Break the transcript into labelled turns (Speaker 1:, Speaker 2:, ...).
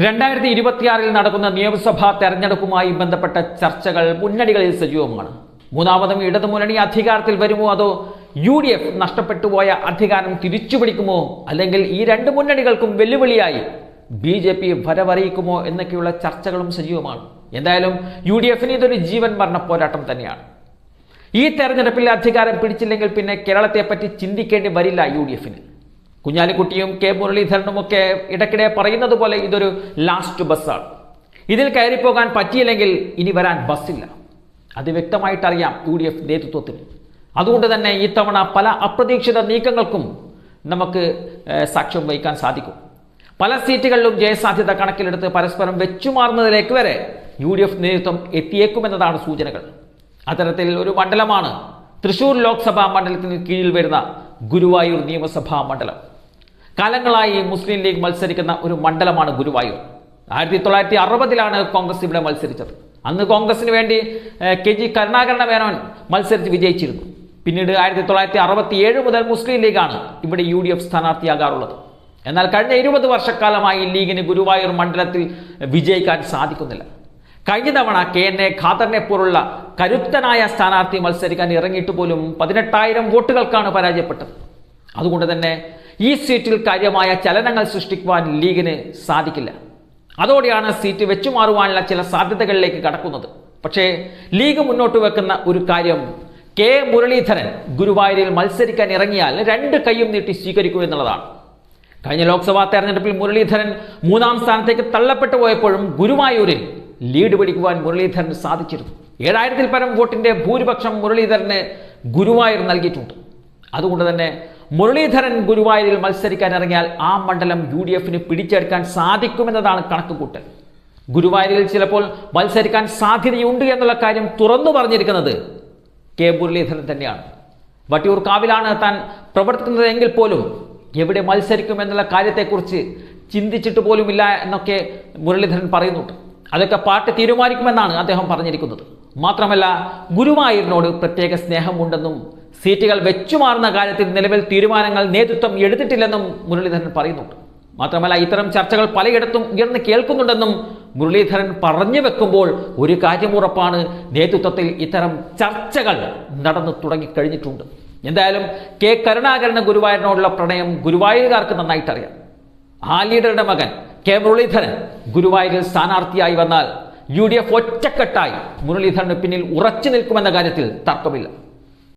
Speaker 1: 2026 നടക്കുന്ന നിയമസഭാ തെരഞ്ഞെടുപ്പുമായി ബന്ധപ്പെട്ട ചർച്ചകൾ മുന്നണികളിൽ സജീവമാണ്. മൂന്നാമതും ഇടതുമുന്നണി അധികാരത്തിൽ വരുമോ, അതോ UDF നഷ്ടപ്പെട്ടുപോയ അധികാരം തിരിച്ചുപിടിക്കുമോ, അല്ലെങ്കിൽ ഈ രണ്ട് മുന്നണികൾക്കും വെല്ലുവിളിയായി BJP വരവറിയിക്കുമോ എന്നൊക്കെയുള്ള ചർച്ചകളും സജീവമാണ്. എന്തായാലും UDFന് ഇതൊരു ജീവൻ മരണ പോരാട്ടം തന്നെയാണ്. ഈ തെരഞ്ഞെടുപ്പിൽ അധികാരം പിടിച്ചില്ലെങ്കിൽ പിന്നെ കേരളത്തെ പറ്റി ചിന്തിക്കേണ്ടി വരില്ല UDFന്. കുഞ്ഞാലിക്കുട്ടിയും K മുരളീധരനുമൊക്കെ ഇടയ്ക്കിടെ പറയുന്നത് പോലെ ഇതൊരു ലാസ്റ്റ് ബസ്സാണ്. ഇതിൽ കയറിപ്പോകാൻ പറ്റിയില്ലെങ്കിൽ ഇനി വരാൻ ബസ്സില്ല. അത് വ്യക്തമായിട്ടറിയാം UDF നേതൃത്വത്തിന്. അതുകൊണ്ട് തന്നെ ഇത്തവണ പല അപ്രതീക്ഷിത നീക്കങ്ങൾക്കും നമുക്ക് സാക്ഷ്യം വഹിക്കാൻ സാധിക്കും. പല സീറ്റുകളിലും ജയസാധ്യത കണക്കിലെടുത്ത് പരസ്പരം വെച്ചുമാറുന്നതിലേക്ക് വരെ UDF നേതൃത്വം എത്തിയേക്കുമെന്നതാണ് സൂചനകൾ. അത്തരത്തിൽ ഒരു മണ്ഡലമാണ് തൃശൂർ ലോക്സഭാ മണ്ഡലത്തിന് കീഴിൽ വരുന്ന ഗുരുവായൂർ നിയമസഭാ മണ്ഡലം. കാലങ്ങളായി മുസ്ലിം ലീഗ് മത്സരിക്കുന്ന ഒരു മണ്ഡലമാണ് ഗുരുവായൂർ. 1960 കോൺഗ്രസ് ഇവിടെ മത്സരിച്ചത്. അന്ന് കോൺഗ്രസിന് വേണ്ടി KG കരുണാകരൻ മേനോൻ മത്സരിച്ച് വിജയിച്ചിരുന്നു. പിന്നീട് 1967 മുതൽ മുസ്ലിം ലീഗാണ് ഇവിടെ UDF സ്ഥാനാർത്ഥിയാകാറുള്ളത്. എന്നാൽ കഴിഞ്ഞ 20 വർഷക്കാലമായി ലീഗിന് ഗുരുവായൂർ മണ്ഡലത്തിൽ വിജയിക്കാൻ സാധിക്കുന്നില്ല. കഴിഞ്ഞ തവണ KNA ഖാദറിനെ പോലുള്ള കരുത്തനായ സ്ഥാനാർത്ഥി മത്സരിക്കാൻ ഇറങ്ങിയിട്ട് പോലും 18,000 വോട്ടുകൾക്കാണ് പരാജയപ്പെട്ടത്. അതുകൊണ്ട് തന്നെ ഈ സീറ്റിൽ കാര്യമായ ചലനങ്ങൾ സൃഷ്ടിക്കുവാൻ ലീഗിന് സാധിക്കില്ല. അതോടെയാണ് സീറ്റ് വെച്ചുമാറുവാനുള്ള ചില സാധ്യതകളിലേക്ക് കടക്കുന്നത്. പക്ഷേ ലീഗ് മുന്നോട്ട് വെക്കുന്ന ഒരു കാര്യം, K മുരളീധരൻ ഗുരുവായൂരിൽ മത്സരിക്കാൻ ഇറങ്ങിയാൽ 2 കൈയും നീട്ടി സ്വീകരിക്കൂ എന്നുള്ളതാണ്. കഴിഞ്ഞ ലോക്സഭാ തെരഞ്ഞെടുപ്പിൽ മുരളീധരൻ 3ാം സ്ഥാനത്തേക്ക് തള്ളപ്പെട്ടു പോയപ്പോഴും ഗുരുവായൂരിൽ ലീഡ് പിടിക്കുവാൻ മുരളീധരന് സാധിച്ചിരുന്നു. 7000-ൽ പരം വോട്ടിന്റെ ഭൂരിപക്ഷം മുരളീധരന് ഗുരുവായൂർ നൽകിയിട്ടുണ്ട്. അതുകൊണ്ട് തന്നെ മുരളീധരൻ ഗുരുവായൂരിൽ മത്സരിക്കാൻ ഇറങ്ങിയാൽ ആ മണ്ഡലം UDFന് പിടിച്ചെടുക്കാൻ സാധിക്കുമെന്നതാണ് കണക്കുകൂട്ടൽ. ഗുരുവായൂരിൽ ചിലപ്പോൾ മത്സരിക്കാൻ സാധ്യതയുണ്ട് എന്നുള്ള കാര്യം തുറന്നു പറഞ്ഞിരിക്കുന്നത് K മുരളീധരൻ തന്നെയാണ്. വട്ടിയൂർക്കാവിലാണ് താൻ പ്രവർത്തിക്കുന്നതെങ്കിൽ പോലും എവിടെ മത്സരിക്കുമെന്നുള്ള കാര്യത്തെക്കുറിച്ച് ചിന്തിച്ചിട്ട് പോലുമില്ല എന്നൊക്കെ മുരളീധരൻ പറയുന്നുണ്ട്. അതൊക്കെ പാർട്ടി തീരുമാനിക്കുമെന്നാണ് അദ്ദേഹം പറഞ്ഞിരിക്കുന്നത്. മാത്രമല്ല ഗുരുവായൂരിനോട് പ്രത്യേക സ്നേഹമുണ്ടെന്നും സീറ്റുകൾ വെച്ചുമാറുന്ന കാര്യത്തിൽ നിലവിൽ തീരുമാനങ്ങൾ നേതൃത്വം എടുത്തിട്ടില്ലെന്നും മുരളീധരൻ പറയുന്നുണ്ട്. മാത്രമല്ല ഇത്തരം ചർച്ചകൾ പലയിടത്തും ഉയർന്ന് കേൾക്കുന്നുണ്ടെന്നും മുരളീധരൻ പറഞ്ഞു വെക്കുമ്പോൾ ഒരു കാര്യം ഉറപ്പാണ്, നേതൃത്വത്തിൽ ഇത്തരം ചർച്ചകൾ നടന്നു തുടങ്ങിക്കഴിഞ്ഞിട്ടുണ്ട്. എന്തായാലും K കരുണാകരന് ഗുരുവായൂരിനോടുള്ള പ്രണയം ഗുരുവായൂരുകാർക്ക് നന്നായിട്ടറിയാം. ആ ലീഡറുടെ മകൻ K മുരളീധരൻ ഗുരുവായൂരിൽ സ്ഥാനാർത്ഥിയായി വന്നാൽ UDF ഒറ്റക്കെട്ടായി മുരളീധരന് പിന്നിൽ ഉറച്ചു നിൽക്കുമെന്ന കാര്യത്തിൽ തർക്കമില്ല.